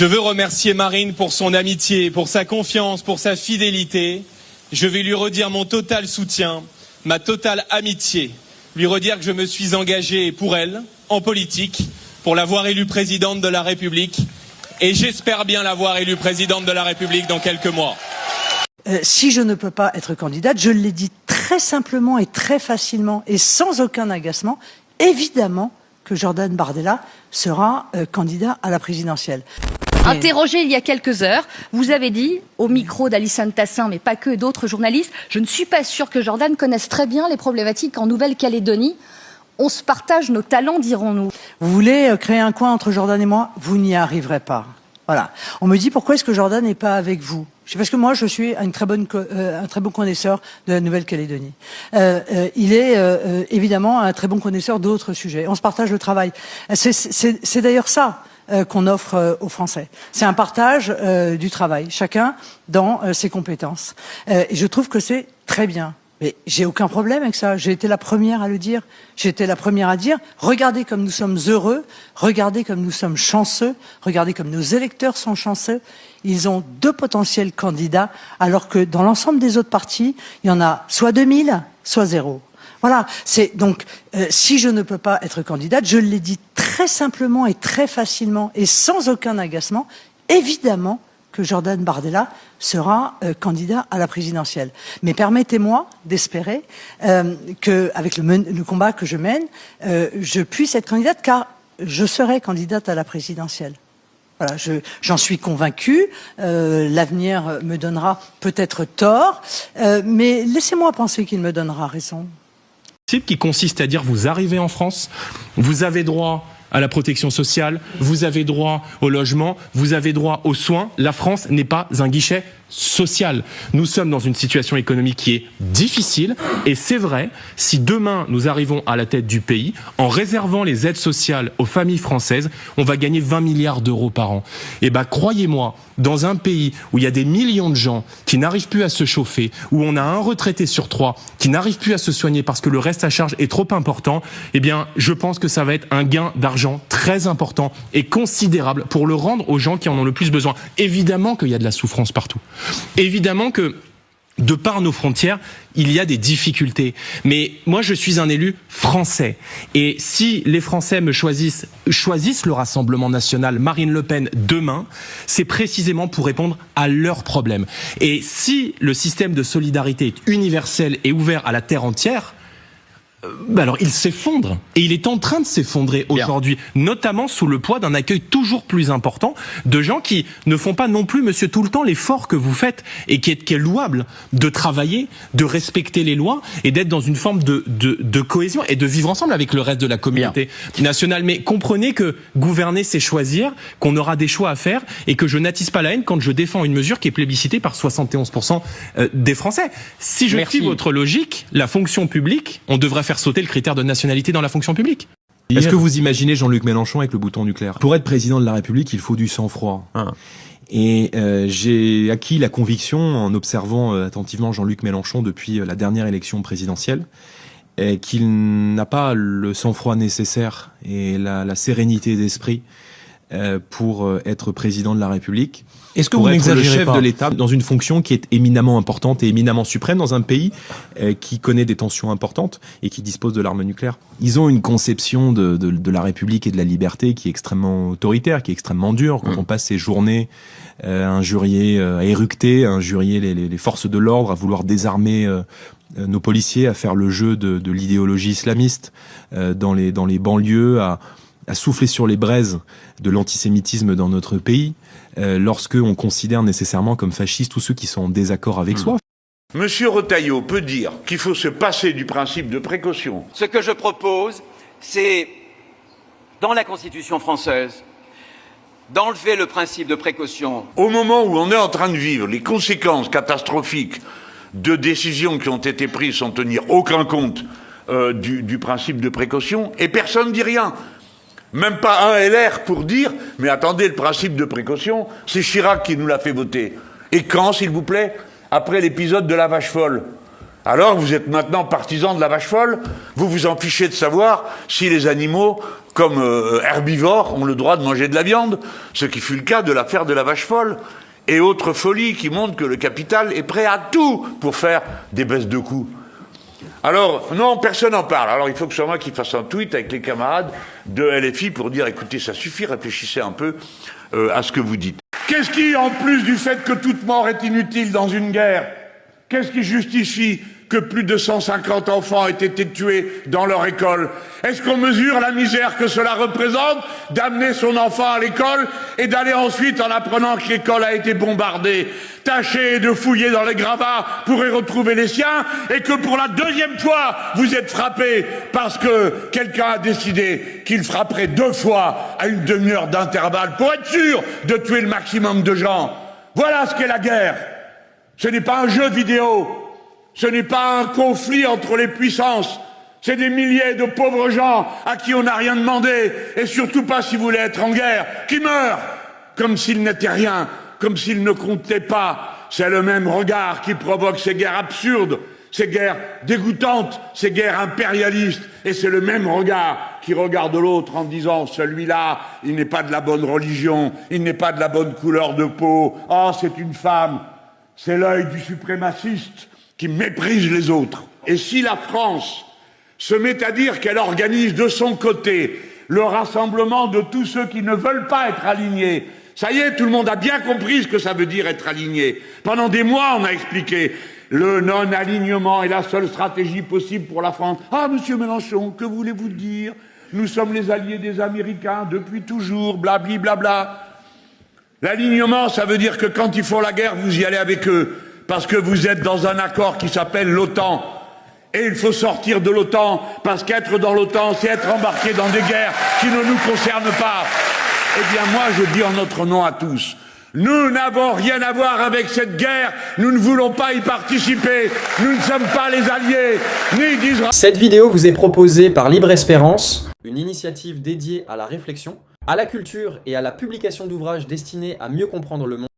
Je veux remercier Marine pour son amitié, pour sa confiance, pour sa fidélité. Je vais lui redire mon total soutien, ma totale amitié. Lui redire que je me suis engagé pour elle, en politique, pour la voir élue présidente de la République. Et j'espère bien la voir élue présidente de la République dans quelques mois. Si je ne peux pas être candidate, je l'ai dit très simplement et très facilement et sans aucun agacement, évidemment que Jordan Bardella sera candidat à la présidentielle. Interrogé il y a quelques heures, vous avez dit, au micro d'Alissane Tassin, mais pas que, et d'autres journalistes, je ne suis pas sûr que Jordan connaisse très bien les problématiques en Nouvelle-Calédonie. On se partage nos talents, dirons-nous. Vous voulez créer un coin entre Jordan et moi? Vous n'y arriverez pas. Voilà. On me dit pourquoi est-ce que Jordan n'est pas avec vous? C'est parce que moi je suis un très bon connaisseur de la Nouvelle-Calédonie. Il est évidemment un très bon connaisseur d'autres sujets. On se partage le travail. C'est d'ailleurs ça qu'on offre aux Français. C'est un partage du travail, chacun dans ses compétences. Et je trouve que c'est très bien. Mais j'ai aucun problème avec ça. J'ai été la première à le dire. J'ai été la première à dire, regardez comme nous sommes heureux, regardez comme nous sommes chanceux, regardez comme nos électeurs sont chanceux. Ils ont 2 potentiels candidats, alors que dans l'ensemble des autres partis, il y en a soit 2000, soit 0. Voilà. C'est donc, si je ne peux pas être candidate, je l'ai dit très simplement et très facilement et sans aucun agacement, évidemment que Jordan Bardella sera candidat à la présidentielle. Mais permettez-moi d'espérer qu'avec le combat que je mène, je puisse être candidate, car je serai candidate à la présidentielle. Voilà, j'en suis convaincue. L'avenir me donnera peut-être tort, mais laissez-moi penser qu'il me donnera raison. Qui consiste à dire, vous arrivez en France, vous avez droit à la protection sociale, vous avez droit au logement, vous avez droit aux soins. La France n'est pas un guichet social. Nous sommes dans une situation économique qui est difficile, et c'est vrai, si demain nous arrivons à la tête du pays, en réservant les aides sociales aux familles françaises, on va gagner 20 milliards d'euros par an. Et croyez-moi, dans un pays où il y a des millions de gens qui n'arrivent plus à se chauffer, où on a un retraité sur 3 qui n'arrive plus à se soigner parce que le reste à charge est trop important, eh bien, je pense que ça va être un gain d'argent très important et considérable pour le rendre aux gens qui en ont le plus besoin. Évidemment qu'il y a de la souffrance partout. Évidemment que, de par nos frontières, il y a des difficultés. Mais moi, je suis un élu français. Et si les Français me choisissent le Rassemblement national, Marine Le Pen, demain, c'est précisément pour répondre à leurs problèmes. Et si le système de solidarité est universel et ouvert à la terre entière, alors il s'effondre, et il est en train de s'effondrer aujourd'hui, notamment sous le poids d'un accueil toujours plus important de gens qui ne font pas non plus, monsieur, tout le temps l'effort que vous faites et qui est louable, de travailler, de respecter les lois et d'être dans une forme de cohésion et de vivre ensemble avec le reste de la communauté nationale. Mais comprenez que gouverner, c'est choisir, qu'on aura des choix à faire et que je n'attise pas la haine quand je défends une mesure qui est plébiscitée par 71% des Français. Si je suis votre logique, la fonction publique, on devrait faire sauter le critère de nationalité dans la fonction publique. Est-ce que vous imaginez Jean-Luc Mélenchon avec le bouton nucléaire? Pour être président de la République, il faut du sang-froid. Et j'ai acquis la conviction, en observant attentivement Jean-Luc Mélenchon depuis la dernière élection présidentielle, qu'il n'a pas le sang-froid nécessaire et la sérénité d'esprit pour être président de la République. Est-ce que pour vous être le n'exagérez chef pas de l'État dans une fonction qui est éminemment importante et éminemment suprême dans un pays qui connaît des tensions importantes et qui dispose de l'arme nucléaire? Ils ont une conception de la République et de la liberté qui est extrêmement autoritaire, qui est extrêmement dure. Quand on passe ses journées à injurier, à éructer, à injurier les forces de l'ordre, à vouloir désarmer nos policiers, à faire le jeu de l'idéologie islamiste dans les banlieues, à souffler sur les braises de l'antisémitisme dans notre pays, lorsque on considère nécessairement comme fascistes tous ceux qui sont en désaccord avec soi. Monsieur Retailleau peut dire qu'il faut se passer du principe de précaution. Ce que je propose, c'est, dans la Constitution française, d'enlever le principe de précaution. Au moment où on est en train de vivre les conséquences catastrophiques de décisions qui ont été prises sans tenir aucun compte du principe de précaution, et personne ne dit rien. Même pas un LR pour dire, mais attendez, le principe de précaution, c'est Chirac qui nous l'a fait voter. Et quand, s'il vous plaît? Après l'épisode de la vache folle. Alors vous êtes maintenant partisan de la vache folle, vous vous en fichez de savoir si les animaux, comme herbivores, ont le droit de manger de la viande, ce qui fut le cas de l'affaire de la vache folle, et autres folies qui montrent que le capital est prêt à tout pour faire des baisses de coûts. Alors, non, personne n'en parle. Alors il faut que ce soit moi qui fasse un tweet avec les camarades de LFI pour dire, écoutez, ça suffit, réfléchissez un peu à ce que vous dites. Qu'est-ce qui, en plus du fait que toute mort est inutile dans une guerre, qu'est-ce qui justifie que plus de 150 enfants aient été tués dans leur école? Est-ce qu'on mesure la misère que cela représente d'amener son enfant à l'école et d'aller ensuite, en apprenant que l'école a été bombardée, tâcher de fouiller dans les gravats pour y retrouver les siens, et que pour la deuxième fois, vous êtes frappé parce que quelqu'un a décidé qu'il frapperait 2 fois à une demi-heure d'intervalle pour être sûr de tuer le maximum de gens? Voilà ce qu'est la guerre. Ce n'est pas un jeu vidéo. Ce n'est pas un conflit entre les puissances, c'est des milliers de pauvres gens à qui on n'a rien demandé, et surtout pas si vous voulez être en guerre, qui meurent, comme s'ils n'étaient rien, comme s'ils ne comptaient pas. C'est le même regard qui provoque ces guerres absurdes, ces guerres dégoûtantes, ces guerres impérialistes, et c'est le même regard qui regarde l'autre en disant, celui-là, il n'est pas de la bonne religion, il n'est pas de la bonne couleur de peau, oh, c'est une femme. C'est l'œil du suprémaciste qui méprise les autres. Et si la France se met à dire qu'elle organise de son côté le rassemblement de tous ceux qui ne veulent pas être alignés, ça y est, tout le monde a bien compris ce que ça veut dire être aligné. Pendant des mois, on a expliqué le non-alignement est la seule stratégie possible pour la France. Ah, monsieur Mélenchon, que voulez-vous dire? Nous sommes les alliés des Américains depuis toujours, blabli blabla. L'alignement, ça veut dire que quand ils font la guerre, vous y allez avec eux. Parce que vous êtes dans un accord qui s'appelle l'OTAN. Et il faut sortir de l'OTAN, parce qu'être dans l'OTAN, c'est être embarqué dans des guerres qui ne nous concernent pas. Eh bien moi, je dis en notre nom à tous, nous n'avons rien à voir avec cette guerre, nous ne voulons pas y participer, nous ne sommes pas les alliés, ni d'Israël. Cette vidéo vous est proposée par Libre Espérance, une initiative dédiée à la réflexion, à la culture et à la publication d'ouvrages destinés à mieux comprendre le monde.